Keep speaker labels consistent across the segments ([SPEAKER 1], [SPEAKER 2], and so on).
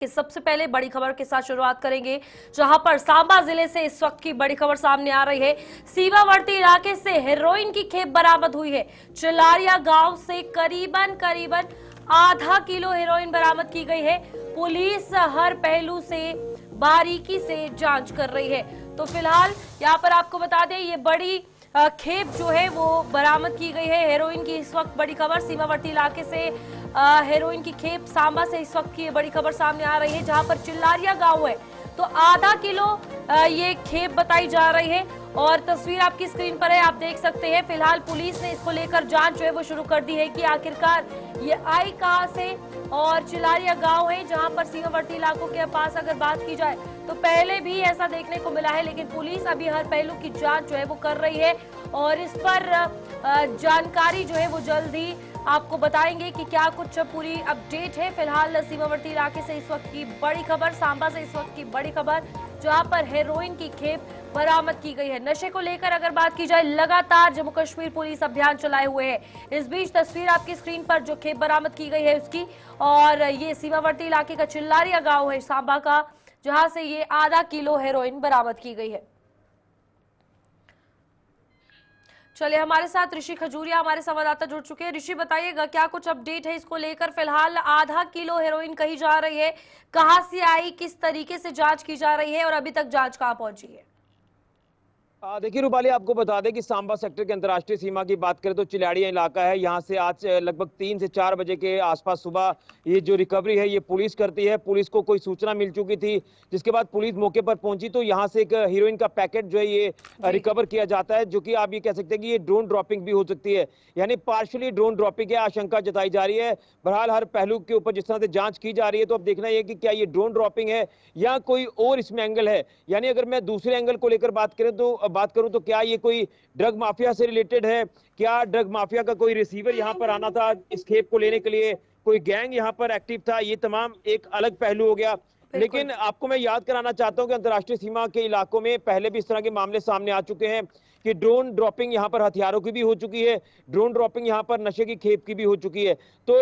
[SPEAKER 1] सबसे पहले बड़ी खबर के साथ शुरुआत करेंगे, जहां पर सांबा जिले से इस वक्त की बड़ी खबर सामने आ रही है। सीमावर्ती इलाके से हेरोइन की खेप बरामद हुई है। चिलारिया गांव से करीबन आधा किलो हेरोइन बरामद की गई है। पुलिस हर पहलू से बारीकी से जांच कर रही है। तो फिलहाल यहां पर आपको बता दें, ये बड़ी खेप जो है वो बरामद की गई है हेरोइन की। इस वक्त बड़ी खबर सीमावर्ती इलाके से हेरोइन की खेप सांबा से इस वक्त की बड़ी खबर सामने आ रही है, जहां पर चिल्लारिया गांव है। तो आधा किलो ये खेप बताई जा रही है और तस्वीर आपकी स्क्रीन पर है, आप देख सकते हैं। फिलहाल पुलिस ने इसको लेकर जांच जो है वो शुरू कर दी है कि आखिरकार ये आई कहां से। और चिल्लारिया गांव है जहां पर सीमावर्ती इलाकों के पास अगर बात की जाए तो पहले भी ऐसा देखने को मिला है, लेकिन पुलिस अभी हर पहलू की जांच जो है वो कर रही है और इस पर जानकारी जो है वो जल्द ही आपको बताएंगे कि क्या कुछ पूरी अपडेट है। फिलहाल सीमावर्ती इलाके से इस वक्त की बड़ी खबर, सांबा से इस वक्त की बड़ी खबर, जहां पर हेरोइन की खेप बरामद की गई है। नशे को लेकर अगर बात की जाए, लगातार जम्मू कश्मीर पुलिस अभियान चलाए हुए है। इस बीच तस्वीर आपकी स्क्रीन पर जो खेप बरामद की गई है उसकी, और ये सीमावर्ती इलाके का चिल्लारिया गांव है सांबा का, जहां से ये आधा किलो हेरोइन बरामद की गई है। चलिए, हमारे साथ ऋषि खजूरिया हमारे संवाददाता जुड़ चुके हैं। ऋषि, बताइएगा क्या कुछ अपडेट है इसको लेकर। फिलहाल आधा किलो हेरोइन कही जा रही है, कहां से आई, किस तरीके से जांच की जा रही है और अभी तक जांच कहां पहुंची है?
[SPEAKER 2] देखिए रूपाली, आपको बता दें कि सांबा सेक्टर के अंतर्राष्ट्रीय सीमा की बात करें तो चिलाड़िया इलाका है। यहाँ से आज लगभग 3 से 4 बजे के आसपास सुबह ये जो रिकवरी है ये पुलिस करती है। पुलिस को कोई सूचना मिल चुकी थी, जिसके बाद पुलिस मौके पर पहुंची तो यहाँ से एक हीरोइन का पैकेट जो है ये रिकवर किया जाता है, जो कि आप ये कह सकते हैं कि ये ड्रोन ड्रॉपिंग भी हो सकती है, यानी पार्शियली ड्रोन ड्रॉपिंग की आशंका जताई जा रही है। बहरहाल हर पहलू के ऊपर जिस तरह से जांच की जा रही है, तो अब देखना यह कि क्या ये ड्रोन ड्रॉपिंग है या कोई और इसमें एंगल है। यानी अगर मैं दूसरे एंगल को लेकर बात करूं तो क्या ये कोई ड्रग माफिया से रिलेटेड है, क्या ड्रग माफिया का कोई रिसीवर यहां पर आना था इस खेप को लेने के लिए, कोई गैंग यहां पर एक्टिव था, ये तमाम एक अलग पहलू हो गया। लेकिन आपको मैं याद कराना चाहता हूं कि अंतर्राष्ट्रीय सीमा के इलाकों में पहले भी इस तरह के मामले सामने आ चुके हैं कि ड्रोन ड्रॉपिंग यहां पर हथियारों की भी हो चुकी है, ड्रोन ड्रॉपिंग यहां पर नशे की खेप की भी हो चुकी है। तो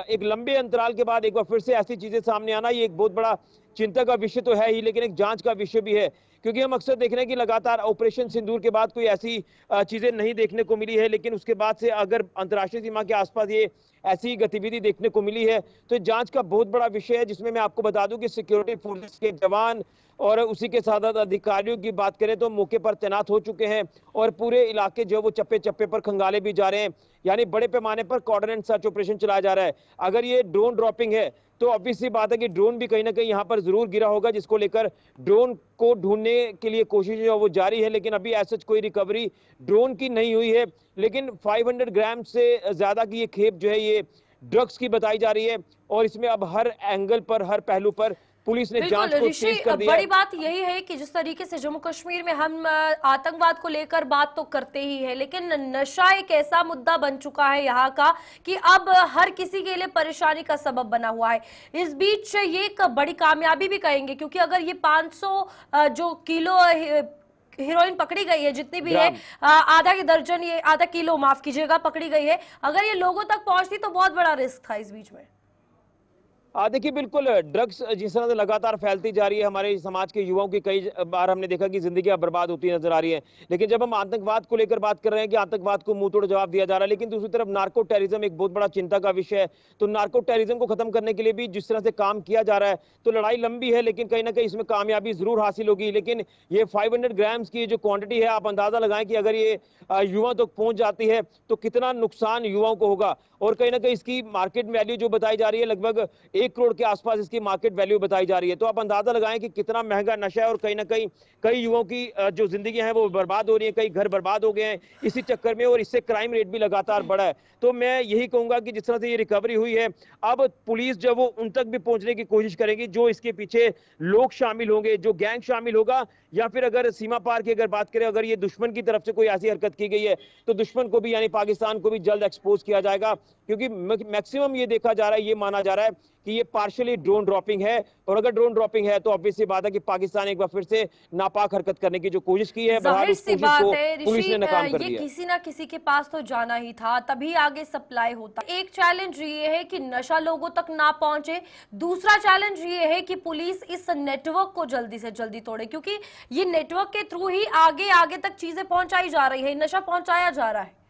[SPEAKER 2] एक लंबे अंतराल के बाद एक बार फिर से ऐसी चीजें सामने आना, ये एक बहुत बड़ा चिंता का विषय तो है ही, लेकिन एक जांच का विषय भी है। क्योंकि हम अक्सर देख रहे हैं कि लगातार ऑपरेशन सिंदूर के बाद कोई ऐसी चीजें नहीं देखने को मिली है, लेकिन उसके बाद से अगर अंतर्राष्ट्रीय सीमा के आसपास ये ऐसी गतिविधि देखने को मिली है तो जांच का बहुत बड़ा विषय है, जिसमें मैं आपको बता दूं कि सिक्योरिटी फोर्सेस के जवान और उसी के साथ साथ अधिकारियों की बात करें तो मौके पर तैनात हो चुके हैं और पूरे इलाके जो है वो चप्पे चप्पे पर खंगाले भी जा रहे हैं, यानी बड़े पैमाने पर कॉर्डन एंड सर्च ऑपरेशन चलाया जा रहा है। अगर ये ड्रोन ड्रॉपिंग है तो ऑब्वियस सी बात है कि ड्रोन भी कहीं ना कहीं यहाँ पर जरूर गिरा होगा, जिसको लेकर ड्रोन को ढूंढने के लिए कोशिश जो वो जारी है। लेकिन अभी ऐसा कोई रिकवरी ड्रोन की नहीं हुई है, लेकिन 500 ग्राम से ज्यादा की ये खेप जो है ये ड्रग्स की बताई जा रही है और इसमें अब हर एंगल पर, हर पहलू पर पुलिस ने जांच को तेज कर दिया।
[SPEAKER 1] बड़ी बात यही है कि जिस तरीके से जम्मू कश्मीर में हम आतंकवाद को लेकर बात तो करते ही है, लेकिन नशा एक ऐसा मुद्दा बन चुका है यहाँ का कि अब हर किसी के लिए परेशानी का सबब बना हुआ है। इस बीच ये एक बड़ी कामयाबी भी कहेंगे, क्योंकि अगर ये 500 जो किलो हीरोइन पकड़ी गई है, जितनी भी है आधा की दर्जन, ये आधा किलो माफ कीजिएगा, पकड़ी गई है, अगर ये लोगों तक पहुंचती तो बहुत बड़ा रिस्क था इस बीच में।
[SPEAKER 2] देखिए बिल्कुल, ड्रग्स जिस तरह से लगातार फैलती जा रही है, हमारे समाज के युवाओं की कई बार हमने देखा कि जिंदगियां बर्बाद होती नजर आ रही है। लेकिन जब हम आतंकवाद को लेकर बात कर रहे हैं कि आतंकवाद को मुंह तोड़ जवाब दिया जा रहा है, लेकिन दूसरी तरफ नार्को टेररिज्म एक बहुत बड़ा चिंता का विषय है। तो नार्को टेररिज्म को खत्म करने के लिए भी जिस तरह से काम किया जा रहा है, तो लड़ाई लंबी है, लेकिन कहीं ना कहीं इसमें कामयाबी जरूर हासिल होगी। लेकिन ये 500 ग्राम्स की जो क्वांटिटी है, आप अंदाजा लगाएं कि अगर ये युवा तक पहुंच जाती है तो कितना नुकसान युवाओं को होगा। और कहीं ना कहीं इसकी मार्केट वैल्यू जो बताई जा रही है, लगभग 1 करोड़ के आसपास इसकी मार्केट वैल्यू बताई जा रही है। तो आप अंदाजा लगाएं कि कितना महंगा नशा है और कहीं ना कहीं कई युवाओं की जो जिंदगी है वो बर्बाद हो रही है, कई घर बर्बाद हो गए हैं इसी चक्कर में, और इससे क्राइम रेट भी लगातार बढ़ा है। तो मैं यही कहूंगा कि जिस तरह से ये रिकवरी हुई है, अब पुलिस जो वो उन तक भी पहुंचने की कोशिश करेगी जो इसके पीछे लोग शामिल होंगे, जो गैंग शामिल होगा, या फिर अगर सीमा पार की अगर बात करें, अगर ये दुश्मन की तरफ से कोई ऐसी हरकत की गई है तो दुश्मन को भी यानी पाकिस्तान को भी जल्द एक्सपोज किया जाएगा। क्योंकि मैक्सिमम ये देखा जा रहा है, ये माना जा रहा है कि ये पार्शियली ड्रोन ड्रॉपिंग है। और अगर ड्रोन ड्रॉपिंग है तो ऑब्वियस सी बात है कि पाकिस्तान एक बार फिर से नापाक हरकत करने की जो कोशिश की है, बहरहाल
[SPEAKER 1] जाहिर
[SPEAKER 2] उस
[SPEAKER 1] सी
[SPEAKER 2] कोशिश
[SPEAKER 1] बात
[SPEAKER 2] को
[SPEAKER 1] है
[SPEAKER 2] पुलिस
[SPEAKER 1] ऋषि,
[SPEAKER 2] ने नाकाम कर
[SPEAKER 1] ये
[SPEAKER 2] दिया।
[SPEAKER 1] किसी ना किसी के पास तो जाना ही था, तभी आगे सप्लाई होता। एक चैलेंज ये है कि नशा लोगों तक ना पहुंचे, दूसरा चैलेंज ये है कि पुलिस इस नेटवर्क को जल्दी से जल्दी तोड़े, क्योंकि ये नेटवर्क के थ्रू ही आगे आगे तक चीजें पहुंचाई जा रही है, नशा पहुंचाया जा रहा है।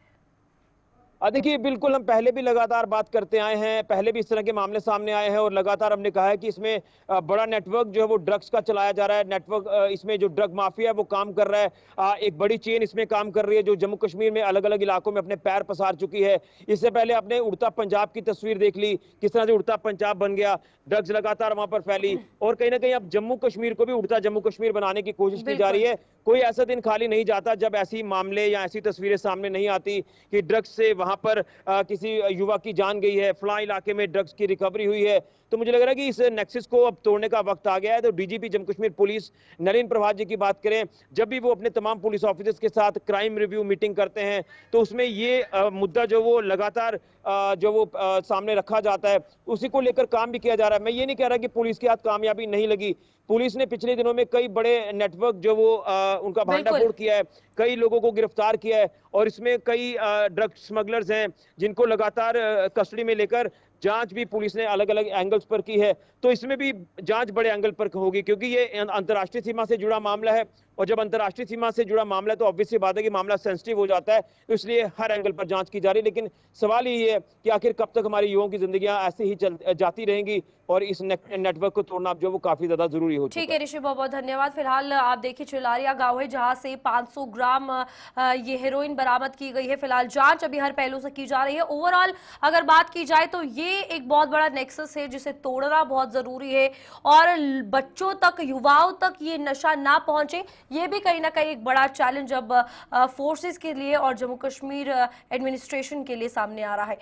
[SPEAKER 2] देखिए, बिल्कुल हम पहले भी लगातार बात करते आए हैं, पहले भी इस तरह के मामले सामने आए हैं और लगातार हमने कहा है कि इसमें बड़ा नेटवर्क जो है वो ड्रग्स का चलाया जा रहा है। नेटवर्क इसमें जो ड्रग माफिया है वो काम कर रहा है। एक बड़ी चेन इसमें काम कर रही है जो जम्मू कश्मीर में अलग अलग इलाकों में अपने पैर पसार चुकी है। इससे पहले आपने उड़ता पंजाब की तस्वीर देख ली, किस तरह से उड़ता पंजाब बन गया, ड्रग्स लगातार वहां पर फैली और कहीं ना कहीं अब जम्मू कश्मीर को भी उड़ता जम्मू कश्मीर बनाने की कोशिश की जा रही है। कोई ऐसा दिन खाली नहीं जाता जब ऐसी मामले या ऐसी तस्वीरें सामने नहीं आती कि ड्रग्स से वहां पर किसी युवा की जान गई है, फलां इलाके में ड्रग्स की रिकवरी हुई है। तो मुझे लग रहा है कि इस नेक्सस को अब तोड़ने का वक्त आ गया है। तो डीजीपी जम्मू कश्मीर पुलिस नलिन प्रभात जी की बात करें, जब भी वो अपने तमाम पुलिस ऑफिसर्स के साथ क्राइम रिव्यू मीटिंग करते हैं तो उसमें ये मुद्दा जो वो लगातार सामने रखा जाता है, उसी को लेकर काम भी किया जा रहा है। मैं ये नहीं कह रहा कि पुलिस के हाथ कामयाबी नहीं लगी, पुलिस ने पिछले दिनों में कई बड़े नेटवर्क जो वो उनका भांडाफोड़ किया है, कई लोगों को गिरफ्तार किया है और इसमें कई ड्रग स्मगलर्स हैं जिनको लगातार कस्टडी में लेकर जांच भी पुलिस ने अलग अलग एंगल्स पर की है। तो इसमें भी जांच बड़े एंगल पर होगी क्योंकि ये अंतर्राष्ट्रीय सीमा से जुड़ा मामला है और जब अंतर्राष्ट्रीय सीमा से जुड़ा मामला है तो ऑब्वियस सी बात है कि मामला सेंसिटिव हो जाता है, तो इसलिए हर एंगल पर जांच की जा रही है। लेकिन सवाल ये है कि आखिर कब तक हमारे युवाओं की जिंदगियां ऐसे ही जाती रहेंगी और इस नेटवर्क को तोड़ना जो वो काफी ज्यादा जरूरी हो चुका है।
[SPEAKER 1] ठीक है ऋषि, बहुत बहुत धन्यवाद। फिलहाल आप देखिए चिलारिया गांव है जहां से 500 ग्राम ये हेरोइन बरामद की गई है। फिलहाल जांच अभी हर पहलू से की जा रही है। ओवरऑल अगर बात की जाए तो ये एक बहुत बड़ा नेक्सस है जिसे तोड़ना बहुत जरूरी है और बच्चों तक, युवाओं तक ये नशा ना पहुंचे, ये भी कहीं ना कहीं एक बड़ा चैलेंज अब फोर्सेस के लिए और जम्मू कश्मीर एडमिनिस्ट्रेशन के लिए सामने आ रहा है।